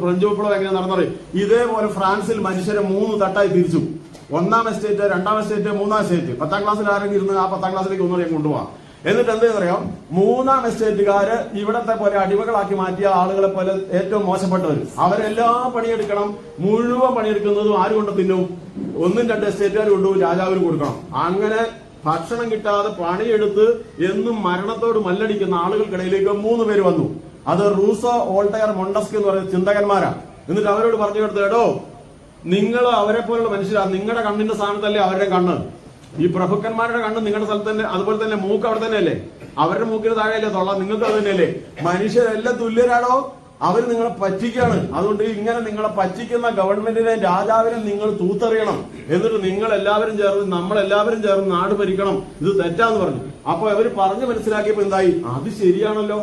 French വിപ്ലവം എങ്ങനെ നടന്നത്? ഇതേപോലെ ഫ്രാൻസിൽ മനുഷ്യരെ 3 തട്ടായി തിരിച്ചു. 1ാം എസ്റ്റേറ്റ്, 2ാം എസ്റ്റേറ്റ്, 3ാം എസ്റ്റേറ്റ്. 10ാം ക്ലാസ്സിൽ ആരെങ്കിലും ഇരുന്ന് ആ 10ാം ക്ലാസ്സിലേക്ക് ഒന്നുകൂടെ കൊണ്ടുപോകാം. എന്നിട്ട് എന്താണെന്നറിയാം, 3ാം എസ്റ്റേറ്റുകാര് ഇവിടത്തെ പോലെ അടിമകളാക്കി മാറ്റിയ ആളുകളെ പോലെ ഏറ്റവും മോശപ്പെട്ടവർ. അവരെല്ലാം പണിയെടുക്കണം. മുഴുവൻ പണിയെടുക്കുന്നതും ആര് കൊണ്ട് തിന്നും? 1ഉം 2 എസ്റ്റേറ്റുകാർ കൊണ്ടുപോകും, രാജാവിന് കൊടുക്കണം. അങ്ങനെ ഭക്ഷണം കിട്ടാതെ പണിയെടുത്ത് എന്നും മരണത്തോട് മല്ലടിക്കുന്ന ആളുകൾക്കിടയിലേക്ക് 3 പേര് വന്നു. അത് റൂസോ, വോൾട്ടയർ, മൊണ്ടസ്ക്യൂ എന്ന് പറയുന്ന ചിന്തകന്മാരാണ്. എന്നിട്ട് അവരോട് പറഞ്ഞു കൊടുത്തു, എടോ നിങ്ങൾ അവരെ പോലുള്ള മനുഷ്യരാണ്, നിങ്ങളുടെ കണ്ണിന്റെ സ്ഥാനത്തല്ലേ അവരുടെ കണ്ണ്. ഈ പ്രഭുക്കന്മാരുടെ കണ്ണ് നിങ്ങളുടെ സ്ഥലത്ത് തന്നെ, അതുപോലെ തന്നെ മൂക്ക് അവിടെ തന്നെയല്ലേ, അവരുടെ മൂക്കിന് താഴെയല്ലേ തൊള്ള, നിങ്ങൾക്ക് അത് തന്നെയല്ലേ. മനുഷ്യരെല്ലാം തുല്യരാണോ? അവർ നിങ്ങളെ പറ്റിക്കാണ്. അതുകൊണ്ട് ഇങ്ങനെ നിങ്ങളെ പറ്റിക്കുന്ന ഗവൺമെന്റിനെ, രാജാവിനെ നിങ്ങൾ തൂത്തെറിയണം. എന്നിട്ട് നിങ്ങൾ എല്ലാവരും ചേർന്ന്, നമ്മളെല്ലാവരും ചേർന്ന് നാട് ഭരിക്കണം. ഇത് തെറ്റാന്ന് പറഞ്ഞു. അപ്പൊ അവർ പറഞ്ഞു മനസ്സിലാക്കിയപ്പോ എന്തായി? അത് ശരിയാണല്ലോ.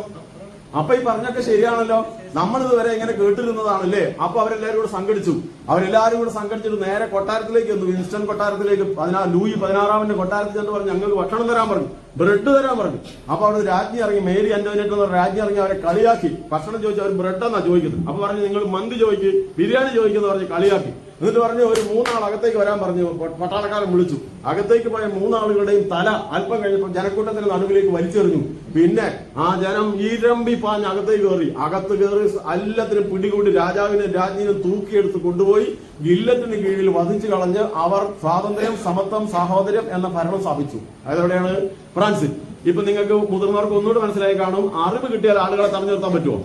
അപ്പൊ ഈ പറഞ്ഞൊക്കെ ശരിയാണല്ലോ, നമ്മളിതുവരെ ഇങ്ങനെ കേട്ടിരുന്നതാണല്ലേ. അപ്പൊ അവരെല്ലാരും കൂടെ സംഘടിച്ചു. അവരെല്ലാരും കൂടെ സംഘടിച്ചിട്ട് നേരെ കൊട്ടാരത്തിലേക്ക് വന്നു. വിൻസ്റ്റൺ കൊട്ടാരത്തിലേക്ക്, ലൂയി 16ാമന്റെ കൊട്ടാരത്തിൽ എന്ന് പറഞ്ഞു ഞങ്ങൾക്ക് ഭക്ഷണം തരാൻ പറഞ്ഞു, ബ്രെഡ് തരാൻ പറഞ്ഞു. അപ്പൊ അവിടെ രാജ്ഞി ഇറങ്ങി, മേരി അന്റോനിയറ്റ് എന്ന രാജ്ഞി ഇറങ്ങി അവരെ കളിയാക്കി. ഭക്ഷണം ചോദിച്ചു, അവർ ബ്രെഡ് എന്നാ ചോദിക്കുന്നത്. അപ്പൊ പറഞ്ഞു നിങ്ങൾ മന്തി ചോദിക്ക്, ബിരിയാണി ചോദിക്കുന്ന പറഞ്ഞ് കളിയാക്കി. എന്നിട്ട് പറഞ്ഞു ഒരു 3 ആൾ അകത്തേക്ക് വരാൻ പറഞ്ഞു. പട്ടാളക്കാരൻ വിളിച്ചു. അകത്തേക്ക് പോയ 3 ആളുകളുടെയും തല അല്പം കഴിഞ്ഞപ്പോൾ ജനക്കൂട്ടത്തിന്റെ നടുവിലേക്ക് വലിച്ചെറിഞ്ഞു. പിന്നെ ആ ജനം ഈരമ്പി പാഞ്ഞ് അകത്തേക്ക് കയറി. അകത്ത് കയറി എല്ലാത്തിനും പിടികൂടി രാജാവിനെ രാജ്ഞിനും തൂക്കിയെടുത്ത് കൊണ്ടുപോയി ഗില്ലത്തിന് കീഴിൽ വധിച്ചു കളഞ്ഞ് അവർ സ്വാതന്ത്ര്യം, സമത്വം, സാഹോദര്യം എന്ന ഭരണം സ്ഥാപിച്ചു. അതെവിടെയാണ്? ഫ്രാൻസിൽ. ഇപ്പൊ നിങ്ങൾക്ക് മുതിർന്നവർക്ക് ഒന്നുകൂടെ മനസ്സിലായി കാണും. അറിവ് കിട്ടിയാൽ ആളുകളെ തടഞ്ഞു നിർത്താൻ പറ്റുമോ?